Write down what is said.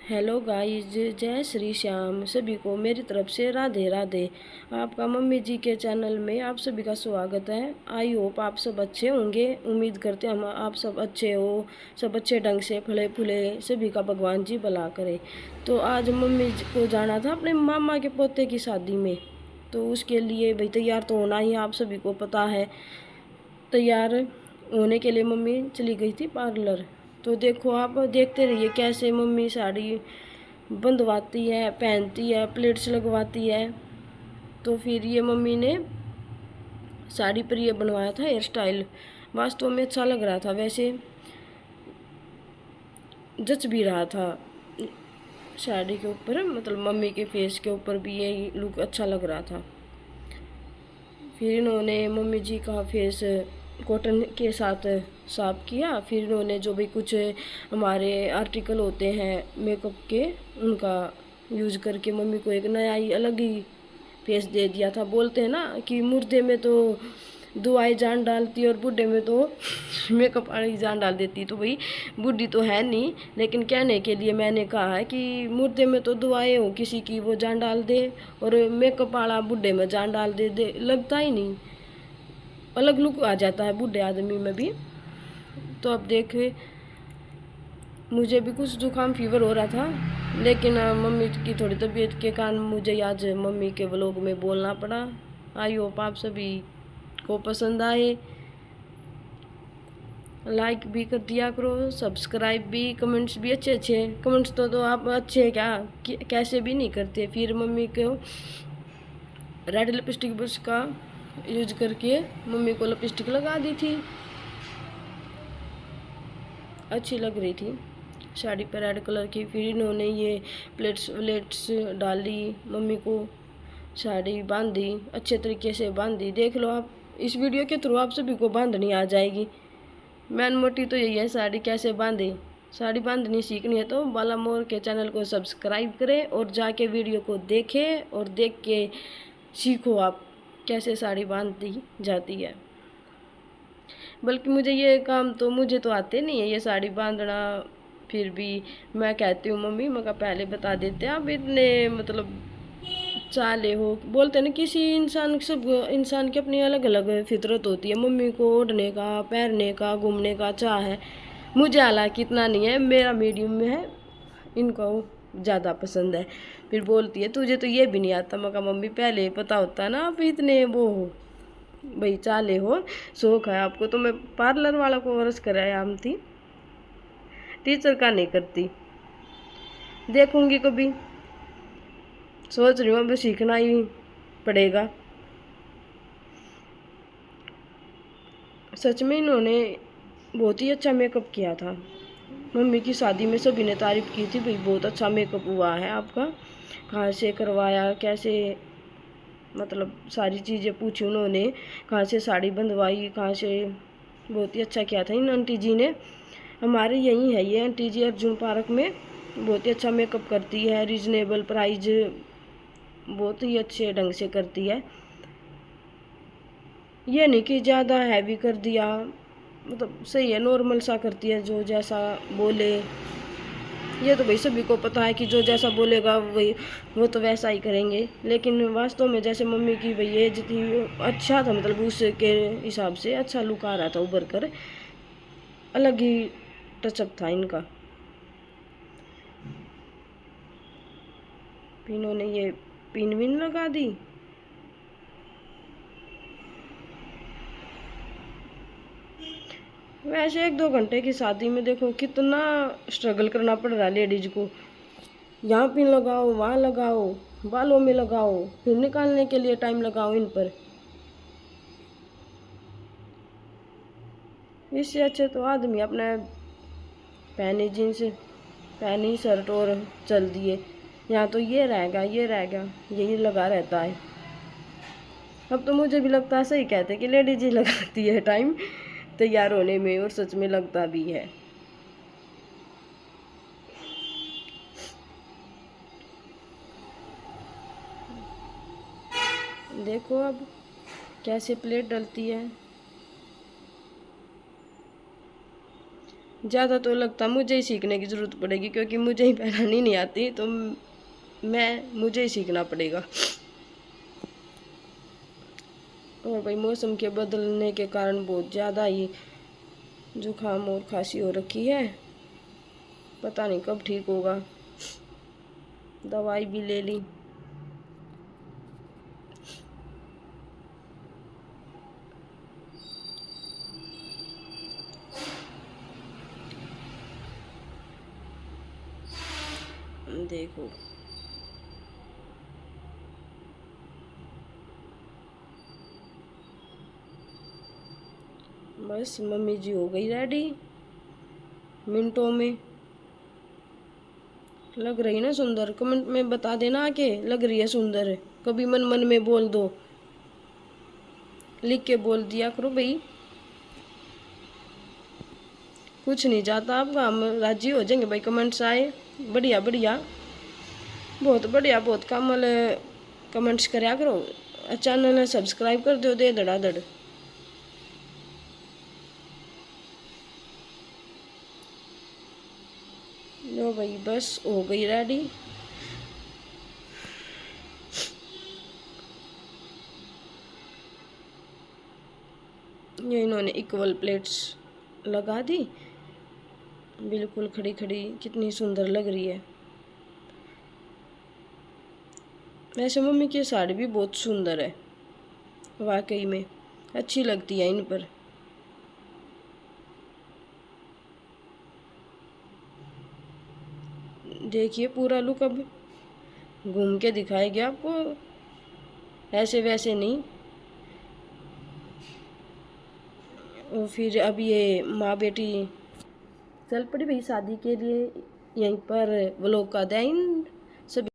Hello guys, जय श्री श्याम। सभी को मेरी तरफ से राधे राधे। आपका मम्मी जी के चैनल में आप सभी का स्वागत है। आई होप आप सब अच्छे होंगे। उम्मीद करते हैं हम आप सब अच्छे हो, सब अच्छे ढंग से फले फूले, सभी का भगवान जी भला करे। तो आज मम्मी जी को जाना था अपने मामा के पोते की शादी में, तो उसके लिए भाई तैयार तो होना ही, आप सभी को पता है। तैयार होने के लिए मम्मी चली गई थी पार्लर। तो देखो, आप देखते रहिए कैसे मम्मी साड़ी बंधवाती है, पहनती है, प्लेट्स लगवाती है। तो फिर ये मम्मी ने साड़ी पर ये बनवाया था हेयर स्टाइल। वास्तव में अच्छा लग रहा था, वैसे जच भी रहा था साड़ी के ऊपर, मतलब मम्मी के फेस के ऊपर भी ये लुक अच्छा लग रहा था। फिर इन्होंने मम्मी जी का फेस कॉटन के साथ साफ किया। फिर इन्होंने जो भी कुछ हमारे आर्टिकल होते हैं मेकअप के, उनका यूज़ करके मम्मी को एक नया ही अलग ही फेस दे दिया था। बोलते हैं ना कि मुर्दे में तो दुआएं जान डालती और बूढ़े में तो मेकअप वाली जान डाल देती। तो भाई बूढ़ी तो है नहीं, लेकिन कहने के लिए मैंने कहा है कि मुर्दे में तो दुआएं हो किसी की, वो जान डाल दे, और मेकअप वाला बूढ़े में जान डाल दे लगता ही नहीं, अलग लुक आ जाता है बूढ़े आदमी में भी। तो अब देखे, मुझे भी कुछ जुकाम फीवर हो रहा था, लेकिन मम्मी की थोड़ी तबीयत के कारण मुझे आज मम्मी के व्लॉग में बोलना पड़ा। आई होप आप सभी को पसंद आए। लाइक भी कर दिया करो, सब्सक्राइब भी, कमेंट्स भी अच्छे अच्छे कमेंट्स तो आप अच्छे क्या कैसे भी नहीं करते। फिर मम्मी को रेड लिपस्टिक ब्रश का यूज करके मम्मी को लिपस्टिक लगा दी थी, अच्छी लग रही थी साड़ी पर रेड कलर की। फिर इन्होंने ये प्लेट्स व्लेट्स डाली, मम्मी को साड़ी बांधी, अच्छे तरीके से बांधी। देख लो आप, इस वीडियो के थ्रू आप सभी को बांधनी आ जाएगी। मेन मोटी तो यही है, साड़ी कैसे बांधे। साड़ी बांधनी सीखनी है तो बाला मोर के चैनल को सब्सक्राइब करें और जाके वीडियो को देखें और देख के सीखो आप कैसे साड़ी बांधती जाती है। बल्कि मुझे ये काम तो मुझे तो आते नहीं है, ये साड़ी बांधना। फिर भी मैं कहती हूँ मम्मी, मैं पहले बता देते आप इतने मतलब चाले हो। बोलते ना किसी इंसान, सब इंसान की अपनी अलग अलग फितरत होती है। मम्मी को ओढ़ने का, पैरने का, घूमने का चाह है, मुझे हालांकि इतना नहीं है, मेरा मीडियम में है, इनको ज़्यादा पसंद है। फिर बोलती है तुझे तो ये भी नहीं आता। मैं कहा मम्मी पहले पता होता ना, आप इतने वो हो भाई, चाले हो, शौक है आपको। तो मैं पार्लर वाला को वर्ष कराया हम थी, टीचर का नहीं करती। देखूंगी कभी, सोच रही हूँ अब सीखना ही पड़ेगा। सच में इन्होंने बहुत ही अच्छा मेकअप किया था। मम्मी की शादी में सभी ने तारीफ़ की थी, भाई बहुत अच्छा मेकअप हुआ है आपका, कहाँ से करवाया, कैसे, मतलब सारी चीज़ें पूछी उन्होंने, कहाँ से साड़ी बंधवाई, कहाँ से। बहुत ही अच्छा किया था इन आंटी जी ने। हमारे यहीं है ये आंटी जी, अर्जुन पार्क में, बहुत ही अच्छा मेकअप करती है, रिजनेबल प्राइज, बहुत ही अच्छे ढंग से करती है। ये नहीं कि ज़्यादा हैवी कर दिया, मतलब सही है, नॉर्मल सा करती है, जो जैसा बोले। ये तो भाई सभी को पता है कि जो जैसा बोलेगा वही, वो तो वैसा ही करेंगे। लेकिन वास्तव में जैसे मम्मी की भाई एज थी, अच्छा था, मतलब उसके हिसाब से अच्छा लुक आ रहा था उभर कर, अलग ही टचअप था इनका। इन्होंने ये पिन विन लगा दी। वैसे 1-2 घंटे की शादी में देखो कितना स्ट्रगल करना पड़ रहा है लेडीज को। यहाँ पिन लगाओ, वहाँ लगाओ, बालों में लगाओ, फिर निकालने के लिए टाइम लगाओ इन पर। इससे अच्छे तो आदमी अपना पहने जीन्स, पहनी शर्ट और चल दिए। यहाँ तो ये रहेगा, ये रहेगा, यही लगा रहता है। अब तो मुझे भी लगता है, सही कहते हैं कि लेडीज ही लगाती है टाइम तैयार होने में, और सच में लगता भी है। देखो अब कैसे प्लेट डलती है। ज़्यादा तो लगता मुझे ही सीखने की ज़रूरत पड़ेगी, क्योंकि मुझे ही पहनानी नहीं आती, तो मुझे ही सीखना पड़ेगा। और भाई मौसम के बदलने के कारण बहुत ज़्यादा ही जुकाम और खांसी हो रखी है, पता नहीं कब ठीक होगा। दवाई भी ले ली। देखो बस मम्मी जी हो गई रेडी मिनटों में। लग रही ना सुंदर? कमेंट में बता देना आके लग रही है सुंदर। कभी मन मन में बोल दो, लिख के बोल दिया करो भाई, कुछ नहीं जाता आपका, हम राजी हो जाएंगे भाई। कमेंट्स आए बढ़िया बढ़िया, बहुत बढ़िया, बहुत कमाल कमेंट्स करया करो। चैनल ने सब्सक्राइब कर दो दे धड़ाधड़। लो भाई बस हो गई रेडी। ये इन्होंने इक्वल प्लेट्स लगा दी, बिल्कुल खड़ी खड़ी, कितनी सुंदर लग रही है। वैसे मम्मी की साड़ी भी बहुत सुंदर है, वाकई में अच्छी लगती है इन पर। देखिए पूरा लुक अब घूम के दिखाएगी आपको, ऐसे वैसे नहीं। और फिर अब ये माँ बेटी चल पड़ी भाई शादी के लिए। यहीं पर व्लॉग का दैन। सभी